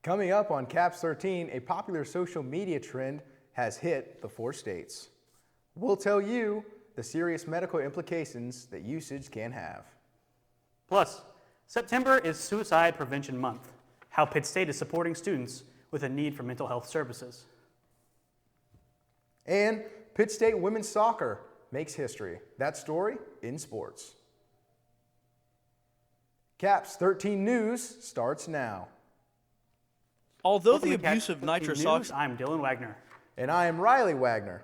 Coming up on CAPS 13, a popular social media trend has hit the 4 states. We'll tell you the serious medical implications that usage can have. Plus, September is Suicide Prevention Month, how Pitt State is supporting students with a need for mental health services. And Pitt State women's soccer makes history. That story in sports. CAPS 13 News starts now. Although the abuse of nitrous oxide... I'm Dylan Wagner. And I am Riley Wagner.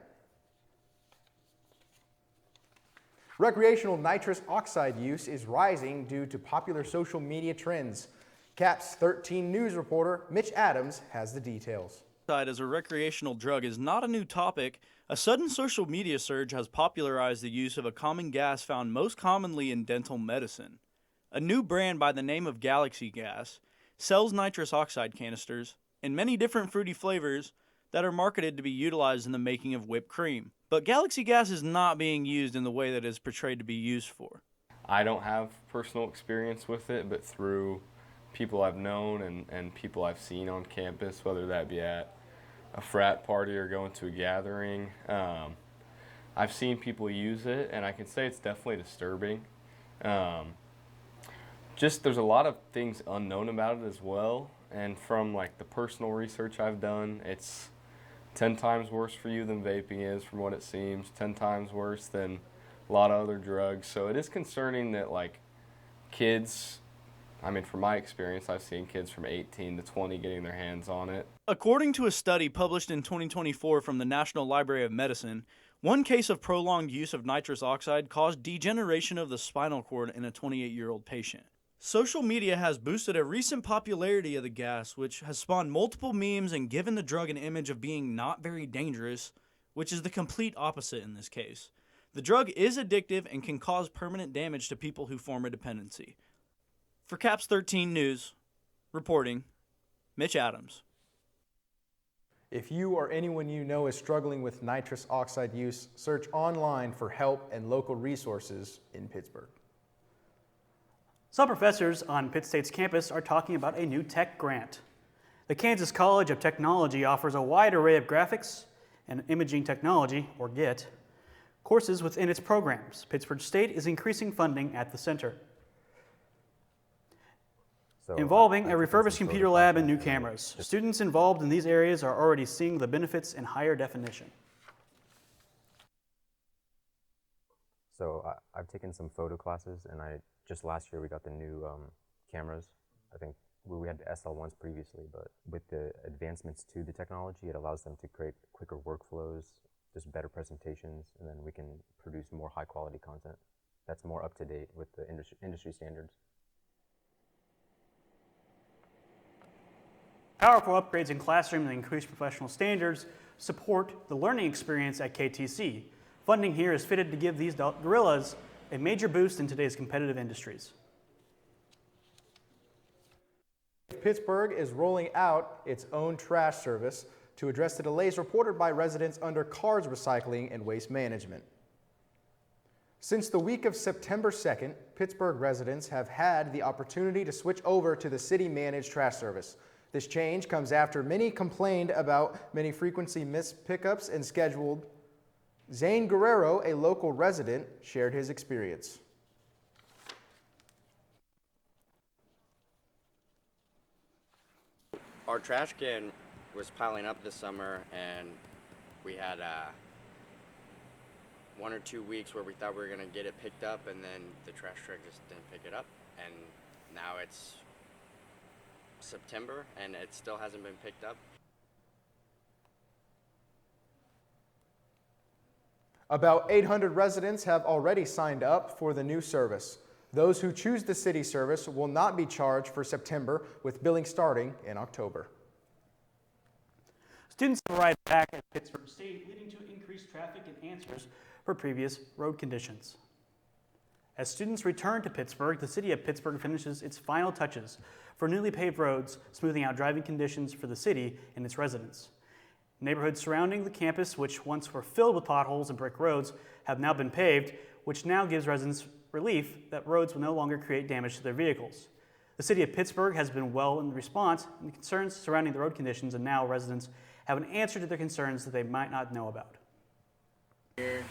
Recreational nitrous oxide use is rising due to popular social media trends. CAPS 13 News reporter Mitch Adams has the details. As a recreational drug is not a new topic. A sudden social media surge has popularized the use of a common gas found most commonly in dental medicine. A new brand by the name of Galaxy Gas sells nitrous oxide canisters in many different fruity flavors that are marketed to be utilized in the making of whipped cream. But Galaxy Gas is not being used in the way that it is portrayed to be used for. I don't have personal experience with it, but through people I've known and people I've seen on campus, whether that be at a frat party or going to a gathering, I've seen people use it, and I can say it's definitely disturbing. Just there's a lot of things unknown about it as well, and from like the personal research I've done, it's 10 times worse for you than vaping is, from what it seems, 10 times worse than a lot of other drugs. So it is concerning that like kids, I mean, from my experience, I've seen kids from 18 to 20 getting their hands on it. According to a study published in 2024 from the National Library of Medicine, one case of prolonged use of nitrous oxide caused degeneration of the spinal cord in a 28-year-old patient. Social media has boosted a recent popularity of the gas, which has spawned multiple memes and given the drug an image of being not very dangerous, which is the complete opposite in this case. The drug is addictive and can cause permanent damage to people who form a dependency. For CAPS 13 News, reporting, Mitch Adams. If you or anyone you know is struggling with nitrous oxide use, search online for help and local resources in Pittsburgh. Some professors on Pitt State's campus are talking about a new tech grant. The Kansas College of Technology offers a wide array of graphics and imaging technology, or GIT, courses within its programs. Pittsburg State is increasing funding at the center, involving a refurbished computer lab and new cameras. Students involved in these areas are already seeing the benefits in higher definition. So I've taken some photo classes, and just last year we got the new cameras. I think we had the SL1s previously, but with the advancements to the technology, it allows them to create quicker workflows, just better presentations, and then we can produce more high quality content that's more up to date with the industry standards. Powerful upgrades in classroom and increased professional standards support the learning experience at KTC. Funding here is fitted to give these gorillas a major boost in today's competitive industries. Pittsburgh is rolling out its own trash service to address the delays reported by residents under CARS recycling and waste management. Since the week of September 2nd, Pittsburgh residents have had the opportunity to switch over to the city-managed trash service. This change comes after many complained about many frequency missed pickups and scheduled. Zane Guerrero, a local resident, shared his experience. Our trash can was piling up this summer, and we had 1 or 2 weeks where we thought we were going to get it picked up, and then the trash truck just didn't pick it up, and now it's September and it still hasn't been picked up. About 800 residents have already signed up for the new service. Those who choose the city service will not be charged for September, with billing starting in October. Students arrived back at Pittsburg State, leading to increased traffic and answers for previous road conditions. As students return to Pittsburgh, the city of Pittsburgh finishes its final touches for newly paved roads, smoothing out driving conditions for the city and its residents. Neighborhoods surrounding the campus, which once were filled with potholes and brick roads, have now been paved, which now gives residents relief that roads will no longer create damage to their vehicles. The city of Pittsburg has been well in response to the concerns surrounding the road conditions, and now residents have an answer to their concerns that they might not know about. Here,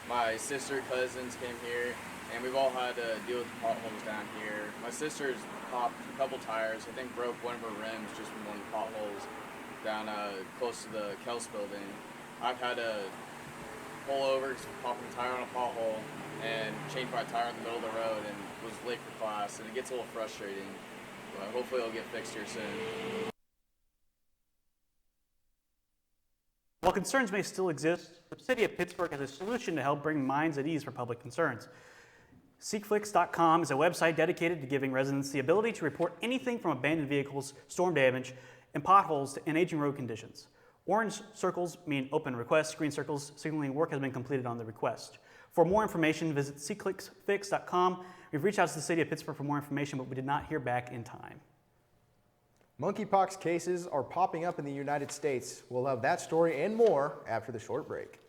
my sister, cousins came here, and we've all had to deal with the potholes down here. My sister's popped a couple tires, I think broke one of her rims just from one of the potholes down close to the Kels building. I've had to pull over, pop a tire on a pothole, and change my tire in the middle of the road, and was late for class, and it gets a little frustrating, but hopefully it'll get fixed here soon. While concerns may still exist, the city of Pittsburg has a solution to help bring minds at ease for public concerns. Seekflix.com is a website dedicated to giving residents the ability to report anything from abandoned vehicles, storm damage, and potholes and aging road conditions. Orange circles mean open requests. Green circles signaling work has been completed on the request. For more information, visit seekflix.com. We've reached out to the city of Pittsburgh for more information, but we did not hear back in time. Monkeypox cases are popping up in the United States. We'll have that story and more after the short break.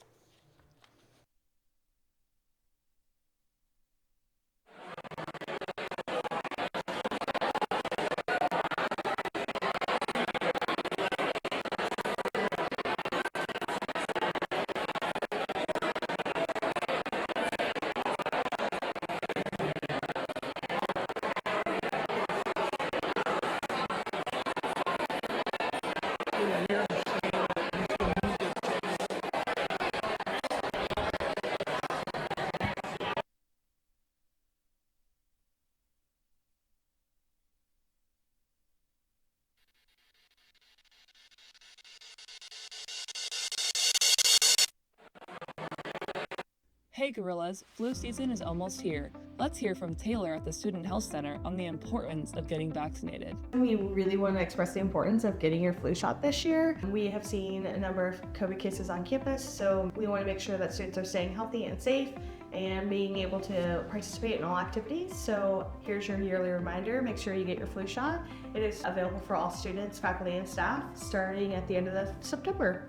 Hey gorillas, flu season is almost here. Let's hear from Taylor at the Student Health Center on the importance of getting vaccinated. We really want to express the importance of getting your flu shot this year. We have seen a number of COVID cases on campus, so we want to make sure that students are staying healthy and safe and being able to participate in all activities. So here's your yearly reminder, make sure you get your flu shot. It is available for all students, faculty, and staff starting at the end of September.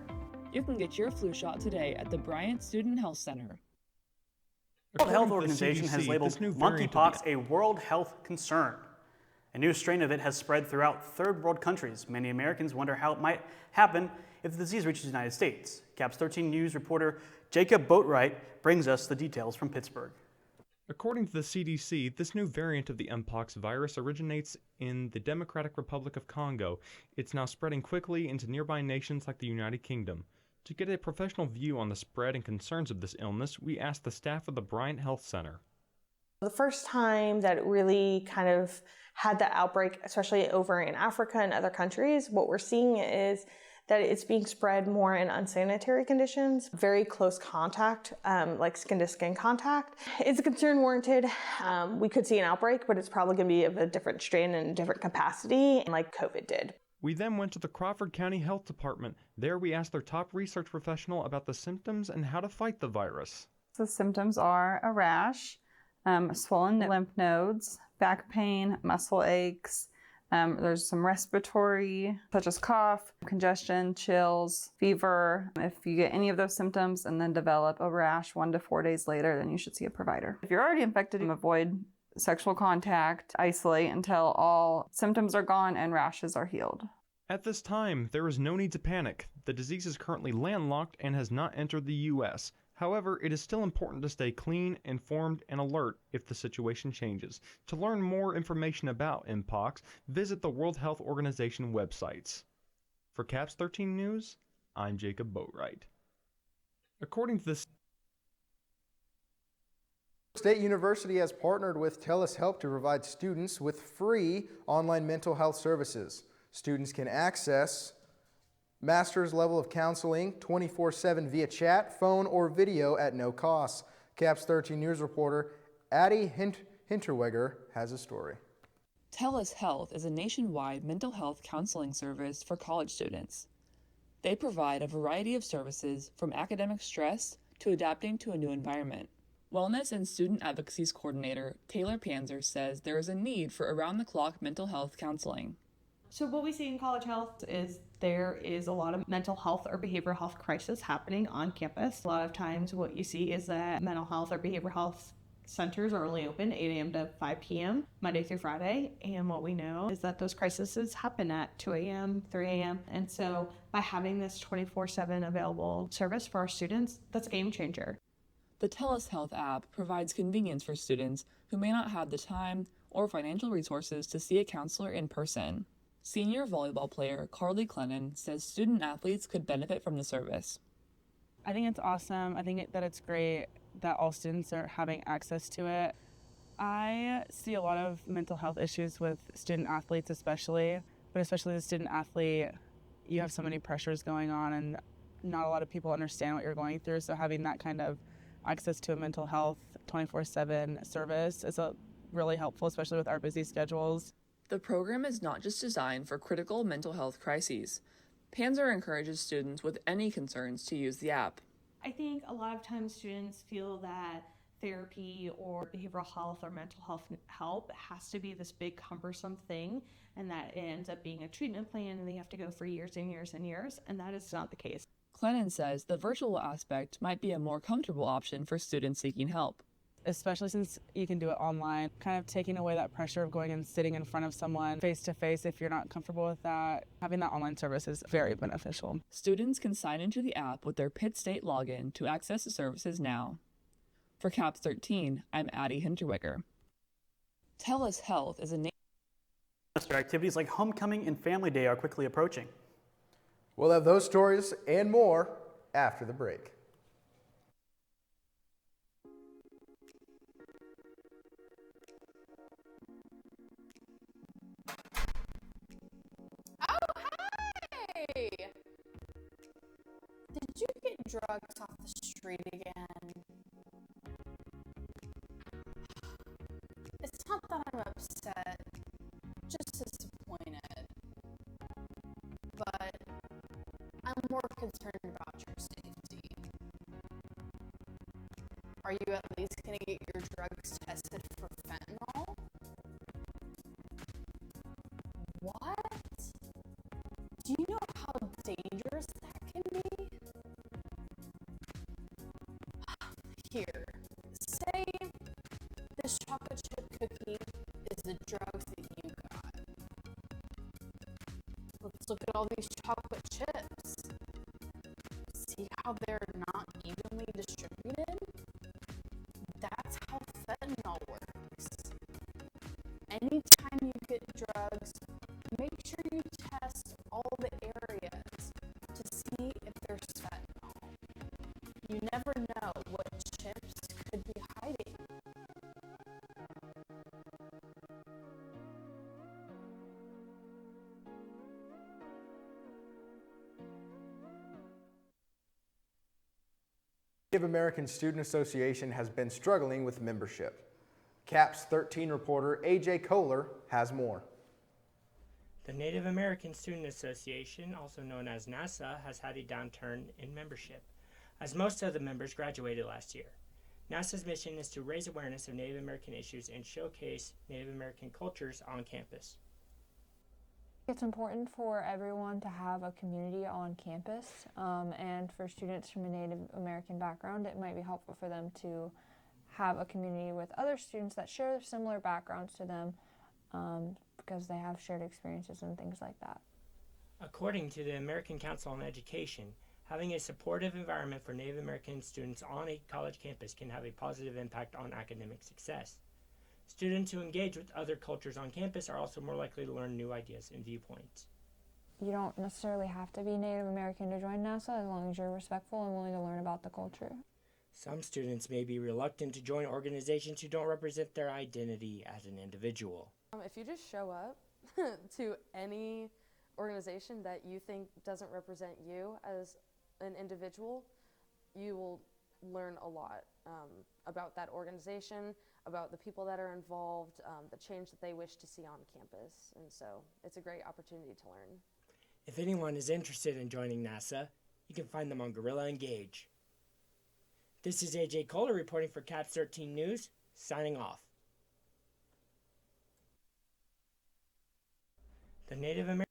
You can get your flu shot today at the Bryant Student Health Center. The World Health Organization has labeled monkeypox a world health concern. A new strain of it has spread throughout third world countries. Many Americans wonder how it might happen if the disease reaches the United States. CAPS 13 News reporter Jacob Boatwright brings us the details from Pittsburgh. According to the CDC, this new variant of the Mpox virus originates in the Democratic Republic of Congo. It's now spreading quickly into nearby nations like the United Kingdom. To get a professional view on the spread and concerns of this illness, we asked the staff of the Bryant Health Center. The first time that it really kind of had the outbreak, especially over in Africa and other countries, what we're seeing is that it's being spread more in unsanitary conditions, very close contact, like skin-to-skin contact. It's a concern warranted. We could see an outbreak, but it's probably going to be of a different strain and a different capacity, like COVID did. We then went to the Crawford County Health Department. There we asked their top research professional about the symptoms and how to fight the virus. The symptoms are a rash, swollen lymph nodes, back pain, muscle aches. There's some respiratory, such as cough, congestion, chills, fever. If you get any of those symptoms and then develop a rash 1 to 4 days later, then you should see a provider. If you're already infected, avoid sexual contact, isolate until all symptoms are gone and rashes are healed. At this time, there is no need to panic. The disease is currently landlocked and has not entered the U.S. However, it is still important to stay clean, informed, and alert if the situation changes. To learn more information about Mpox, visit the World Health Organization websites. For CAPS 13 News, I'm Jacob Boatwright. According to this State University has partnered with TELUS Help to provide students with free online mental health services. Students can access master's level of counseling 24/7 via chat, phone, or video at no cost. CAPS 13 News reporter Addie Hinterweger has a story. TELUS Health is a nationwide mental health counseling service for college students. They provide a variety of services from academic stress to adapting to a new environment. Wellness and Student Advocacies Coordinator Taylor Panzer says there is a need for around-the-clock mental health counseling. So what we see in college health is there is a lot of mental health or behavioral health crisis happening on campus. A lot of times what you see is that mental health or behavioral health Centers are only open 8 a.m. to 5 p.m. Monday through Friday. And what we know is that those crises happen at 2 a.m., 3 a.m. And so by having this 24/7 available service for our students, that's a game changer. The TELUS Health app provides convenience for students who may not have the time or financial resources to see a counselor in person. Senior volleyball player Carly Clennon says student athletes could benefit from the service. I think it's awesome. I think that it's great that all students are having access to it. I see a lot of mental health issues with student athletes especially, but especially the student athlete, you have so many pressures going on and not a lot of people understand what you're going through, so having that kind of access to a mental health 24/7 service is really helpful, especially with our busy schedules. The program is not just designed for critical mental health crises. Panzer encourages students with any concerns to use the app. I think a lot of times students feel that therapy or behavioral health or mental health help has to be this big cumbersome thing, and that it ends up being a treatment plan and they have to go for years and years and years, and that is not the case. Clennon says the virtual aspect might be a more comfortable option for students seeking help. Especially since you can do it online, kind of taking away that pressure of going and sitting in front of someone face to face if you're not comfortable with that. Having that online service is very beneficial. Students can sign into the app with their Pitt State login to access the services now. For CAPS 13, I'm Addie Hinterwicker. TELUS Health is a Activities like homecoming and family day are quickly approaching. We'll have those stories and more after the break. Oh, hey! Did you get drugs off the street again? It's not that I'm upset, just disappointed. But I'm more concerned about your safety. Are you at least gonna get your drugs tested for fentanyl? What? Do you know how dangerous that can be? Here, say this chocolate chip cookie is the drugs that you got. Let's look at all these chocolate chips. See how they're not evenly distributed? That's how fentanyl works. Anytime you get drugs, make sure you test all the areas to see if there's fentanyl. You never know what chips could be hiding. Native American Student Association has been struggling with membership. CAPS 13 reporter AJ Kohler has more. The Native American Student Association, also known as NASA, has had a downturn in membership, as most of the members graduated last year. NASA's mission is to raise awareness of Native American issues and showcase Native American cultures on campus. It's important for everyone to have a community on campus, and for students from a Native American background, it might be helpful for them to have a community with other students that share similar backgrounds to them, because they have shared experiences and things like that. According to the American Council on Education, having a supportive environment for Native American students on a college campus can have a positive impact on academic success. Students who engage with other cultures on campus are also more likely to learn new ideas and viewpoints. You don't necessarily have to be Native American to join NASA, as long as you're respectful and willing to learn about the culture. Some students may be reluctant to join organizations who don't represent their identity as an individual. If you just show up to any organization that you think doesn't represent you as an individual, you will learn a lot about that organization, about the people that are involved, the change that they wish to see on campus, and so it's a great opportunity to learn. If anyone is interested in joining NASA, you can find them on Gorilla Engage. This is AJ Kohler reporting for CAPS 13 News, signing off. The Native American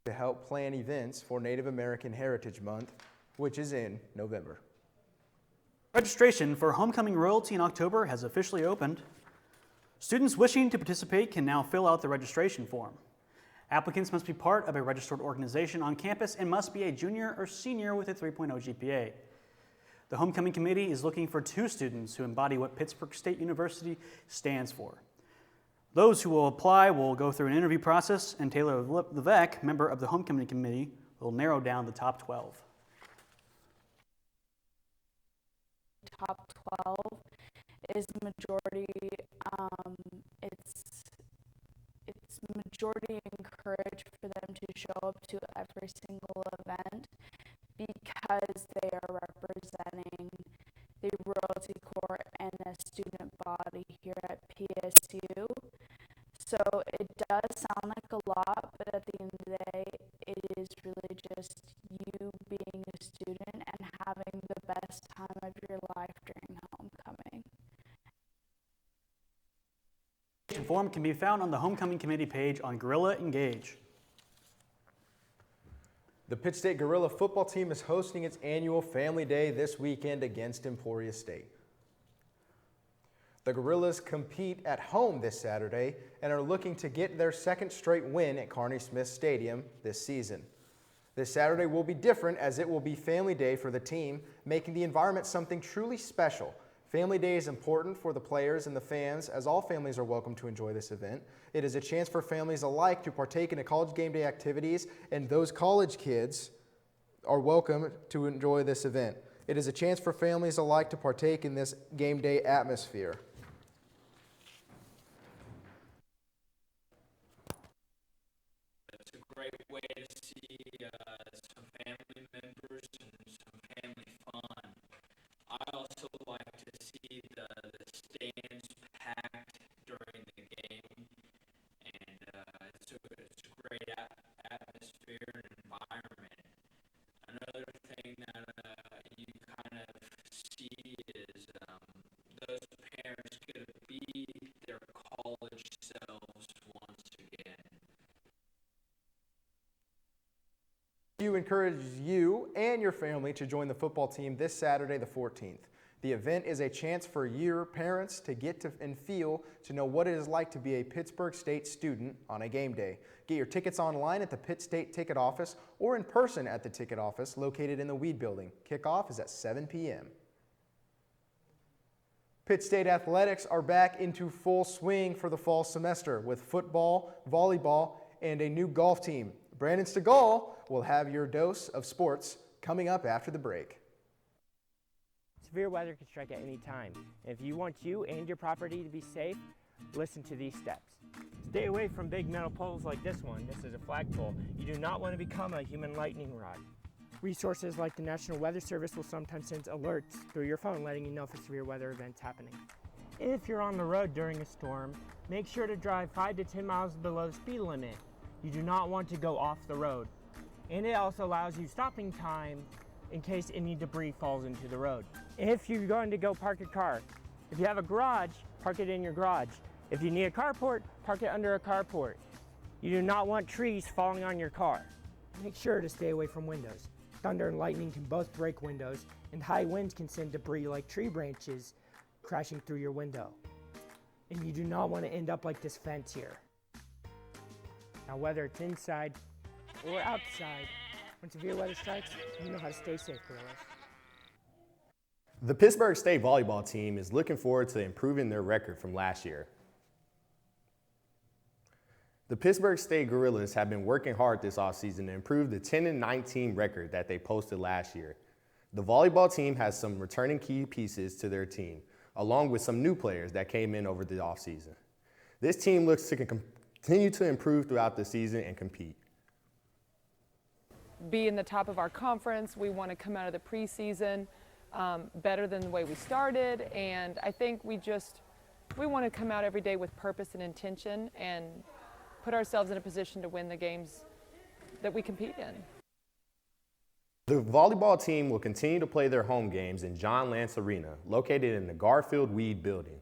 to help plan events for Native American Heritage Month, which is in November. Registration for Homecoming Royalty in October has officially opened. Students wishing to participate can now fill out the registration form. Applicants must be part of a registered organization on campus and must be a junior or senior with a 3.0 GPA. The Homecoming Committee is looking for 2 students who embody what Pittsburg State University stands for. Those who will apply will go through an interview process, and Taylor Levesque, member of the Homecoming Committee, will narrow down the top 12. Top 12 is majority, it's majority encouraged for them to show up to every single event because they are representing the Royalty Court and a student body here at PSU. So it does sound like a lot, but at the end of the day, it is really just you being a student and having the best time of your life during homecoming. The form can be found on the Homecoming Committee page on Gorilla Engage. The Pitt State Gorilla football team is hosting its annual Family Day this weekend against Emporia State. The Gorillas compete at home this Saturday and are looking to get their second straight win at Carney Smith Stadium this season. This Saturday will be different as it will be Family Day for the team, making the environment something truly special. Family Day is important for the players and the fans, as all families are welcome to enjoy this event. It is a chance for families alike to partake in the college game day activities, and those college kids are welcome to enjoy this event. It is a chance for families alike to partake in this game day atmosphere. It's a great way to see some family members and some family fun. I also like to see the stands packed during the game, and it's a great atmosphere and environment. Another thing that you kind of see is those parents get to be their college selves once again. We encourage you and your family to join the football team this Saturday, the 14th. The event is a chance for your parents to get to and feel to know what it is like to be a Pittsburg State student on a game day. Get your tickets online at the Pitt State Ticket Office or in person at the ticket office located in the Weed Building. Kickoff is at 7 p.m. Pitt State athletics are back into full swing for the fall semester with football, volleyball, and a new golf team. Brandon Stegall will have your dose of sports coming up after the break. Severe weather can strike at any time. If you want you and your property to be safe, listen to these steps. Stay away from big metal poles like this one. This is a flagpole. You do not want to become a human lightning rod. Resources like the National Weather Service will sometimes send alerts through your phone letting you know if a severe weather event's happening. If you're on the road during a storm, make sure to drive 5 to 10 miles below the speed limit. You do not want to go off the road. And it also allows you stopping time in case any debris falls into the road. If you're going to go park your car, if you have a garage, park it in your garage. If you need a carport, park it under a carport. You do not want trees falling on your car. Make sure to stay away from windows. Thunder and lightning can both break windows, and high winds can send debris like tree branches crashing through your window. And you do not want to end up like this fence here. Now, whether it's inside or outside, when severe weather strikes, you know how to stay safe, gorillas. The Pittsburg State volleyball team is looking forward to improving their record from last year. The Pittsburg State Gorillas have been working hard this offseason to improve the 10-19 record that they posted last year. The volleyball team has some returning key pieces to their team, along with some new players that came in over the offseason. This team looks to continue to improve throughout the season and compete. Be in the top of our conference. We want to come out of the preseason better than the way we started, and I think we want to come out every day with purpose and intention and put ourselves in a position to win the games that we compete in. The volleyball team will continue to play their home games in John Lance Arena, located in the Garfield Weed Building.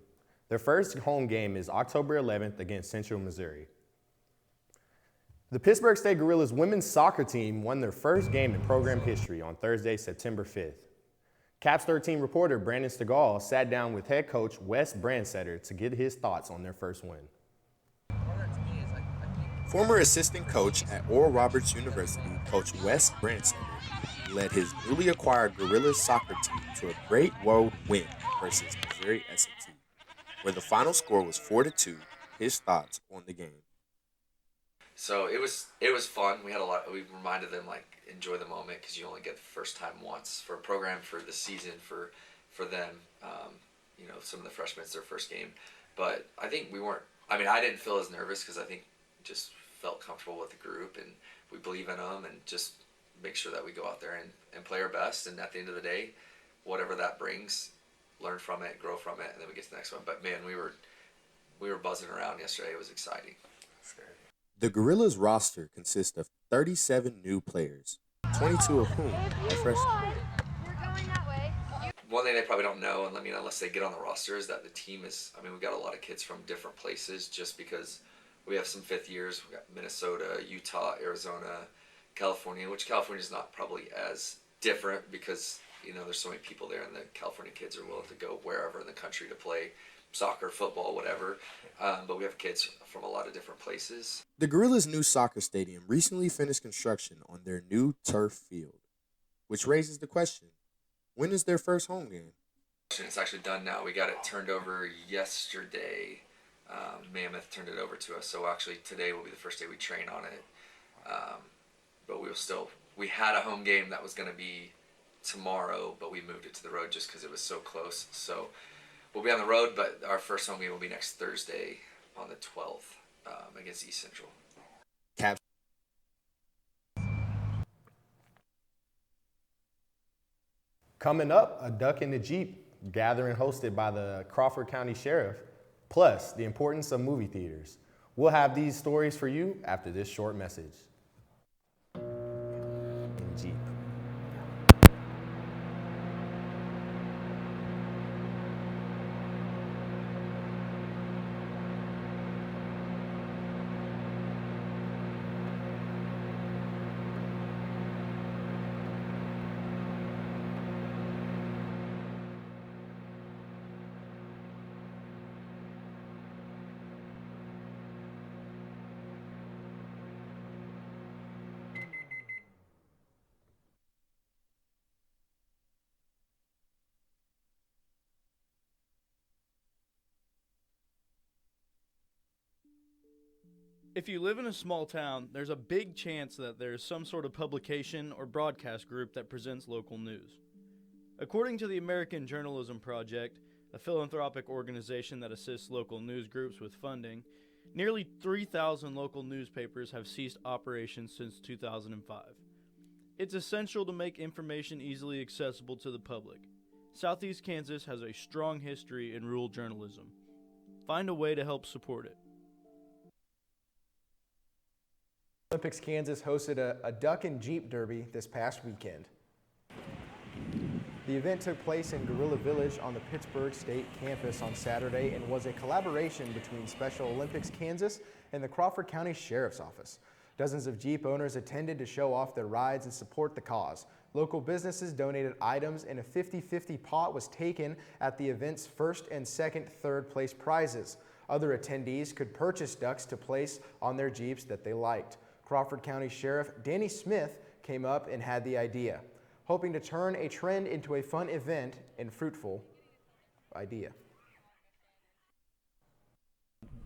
Their first home game is October 11th against Central Missouri. The Pittsburg State Gorillas women's soccer team won their first game in program history on Thursday, September 5th. Caps 13 reporter Brandon Stegall sat down with head coach Wes Brandsetter to get his thoughts on their first win. Former assistant coach at Oral Roberts University, Coach Wes Brandsetter, led his newly acquired Gorillas soccer team to a great road win versus Missouri S&T, where the final score was 4-2. His thoughts on the game. So it was fun. We had a lot. We reminded them enjoy the moment because you only get the first time once for a program for the season for them. Some of the freshmen, it's their first game, but I think we weren't. I mean, I didn't feel as nervous because I think just felt comfortable with the group and we believe in them and just make sure that we go out there and play our best. And at the end of the day, whatever that brings, learn from it, grow from it, and then we get to the next one. But man, we were buzzing around yesterday. It was exciting. The Gorillas roster consists of 37 new players, 22 of whom are freshmen. One thing they probably don't know, and unless they get on the roster, is that the team is, we've got a lot of kids from different places just because we have some fifth years. We've got Minnesota, Utah, Arizona, California, which California is not probably as different because, there's so many people there and the California kids are willing to go wherever in the country to play soccer, football, whatever. But we have kids from a lot of different places. The Gorillas' new soccer stadium recently finished construction on their new turf field, which raises the question, when is their first home game? It's actually done now. We got it turned over yesterday. Mammoth turned it over to us. So actually today will be the first day we train on it. But we had a home game that was going to be tomorrow, but we moved it to the road just because it was so close. So we'll be on the road, but our first home game will be next Thursday on the 12th against East Central. Caps. Coming up, a duck in the Jeep gathering hosted by the Crawford County Sheriff, plus the importance of movie theaters. We'll have these stories for you after this short message. In Jeep. If you live in a small town, there's a big chance that there's some sort of publication or broadcast group that presents local news. According to the American Journalism Project, a philanthropic organization that assists local news groups with funding, nearly 3,000 local newspapers have ceased operations since 2005. It's essential to make information easily accessible to the public. Southeast Kansas has a strong history in rural journalism. Find a way to help support it. Olympics Kansas hosted a duck and Jeep derby this past weekend. The event took place in Gorilla Village on the Pittsburg State campus on Saturday and was a collaboration between Special Olympics Kansas and the Crawford County Sheriff's Office. Dozens of Jeep owners attended to show off their rides and support the cause. Local businesses donated items and a 50-50 pot was taken at the event's first and second, third place prizes. Other attendees could purchase ducks to place on their Jeeps that they liked. Crawford County Sheriff Danny Smith came up and had the idea, hoping to turn a trend into a fun event and fruitful idea.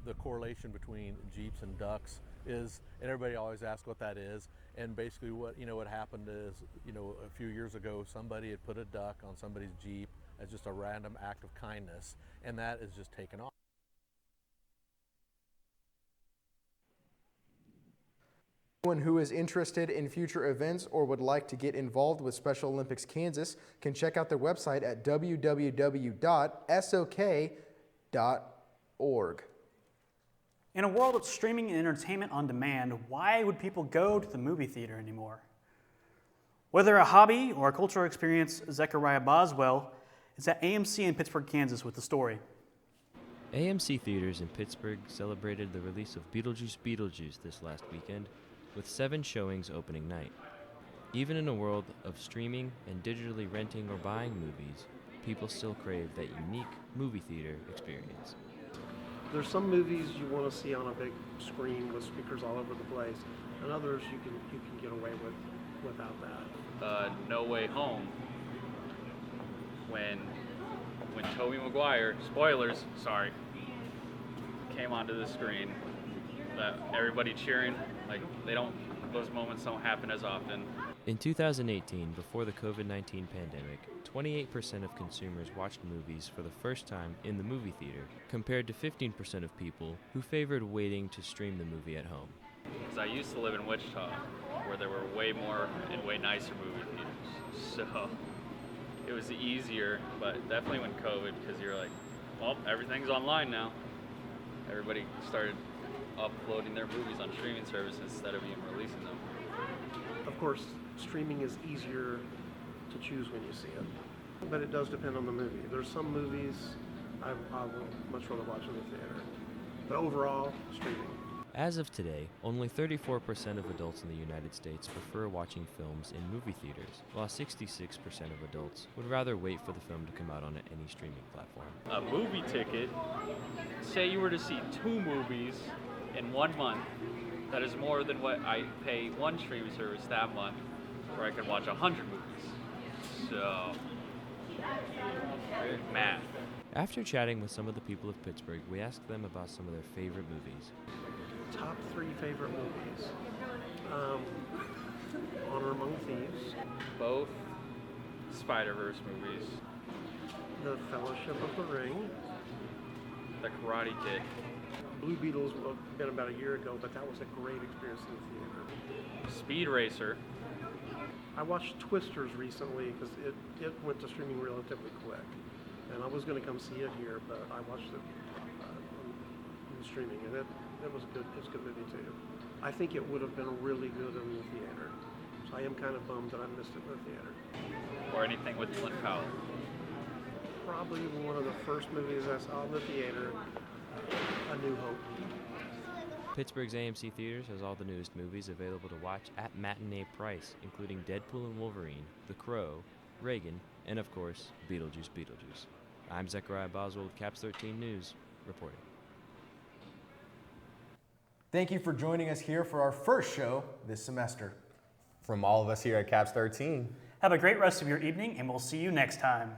The correlation between Jeeps and ducks is, and everybody always asks what that is, and basically what happened is, a few years ago somebody had put a duck on somebody's Jeep as just a random act of kindness, and that is just taken off. Anyone who is interested in future events or would like to get involved with Special Olympics Kansas can check out their website at www.sok.org. In a world of streaming and entertainment on demand, why would people go to the movie theater anymore? Whether a hobby or a cultural experience, Zechariah Boswell is at AMC in Pittsburg, Kansas with the story. AMC Theaters in Pittsburgh celebrated the release of Beetlejuice Beetlejuice this last weekend, with 7 showings opening night. Even in a world of streaming and digitally renting or buying movies, people still crave that unique movie theater experience. There's some movies you want to see on a big screen with speakers all over the place, and others you can get away with without that. No Way Home, when Tobey Maguire, spoilers, sorry, came onto the screen, that everybody cheering, like those moments don't happen as often. In 2018, before the COVID-19 pandemic, 28% of consumers watched movies for the first time in the movie theater, compared to 15% of people who favored waiting to stream the movie at home. Because I used to live in Wichita, where there were way more and way nicer movie theaters. So it was easier, but definitely when COVID, because you're like, well, everything's online now. Everybody started uploading their movies on streaming services instead of even releasing them. Of course, streaming is easier to choose when you see it, but it does depend on the movie. There's some movies I will much rather watch in the theater, but overall, streaming. As of today, only 34% of adults in the United States prefer watching films in movie theaters, while 66% of adults would rather wait for the film to come out on any streaming platform. A movie ticket, say you were to see 2 movies in 1 month, that is more than what I pay one streaming service that month, where I can watch 100 movies. So, math. After chatting with some of the people of Pittsburgh, we asked them about some of their favorite movies. Top 3 favorite movies. Honor Among Thieves. Both Spider-Verse movies. The Fellowship of the Ring. The Karate Kid. Blue Beetles would have been about a year ago, but that was a great experience in the theater. Speed Racer. I watched Twisters recently because it went to streaming relatively quick. And I was going to come see it here, but I watched it on streaming, and it was good. It's a good movie too. I think it would have been really good in the theater. So I am kind of bummed that I missed it in the theater. Or anything with Clint Powell. Probably one of the first movies I saw in the theater, A New Hope. Pittsburgh's AMC Theaters has all the newest movies available to watch at matinee price, including Deadpool and Wolverine, The Crow, Reagan, and of course, Beetlejuice. I'm Zechariah Boswell with Caps 13 News, reporting. Thank you for joining us here for our first show this semester. From all of us here at Caps 13, have a great rest of your evening, and we'll see you next time.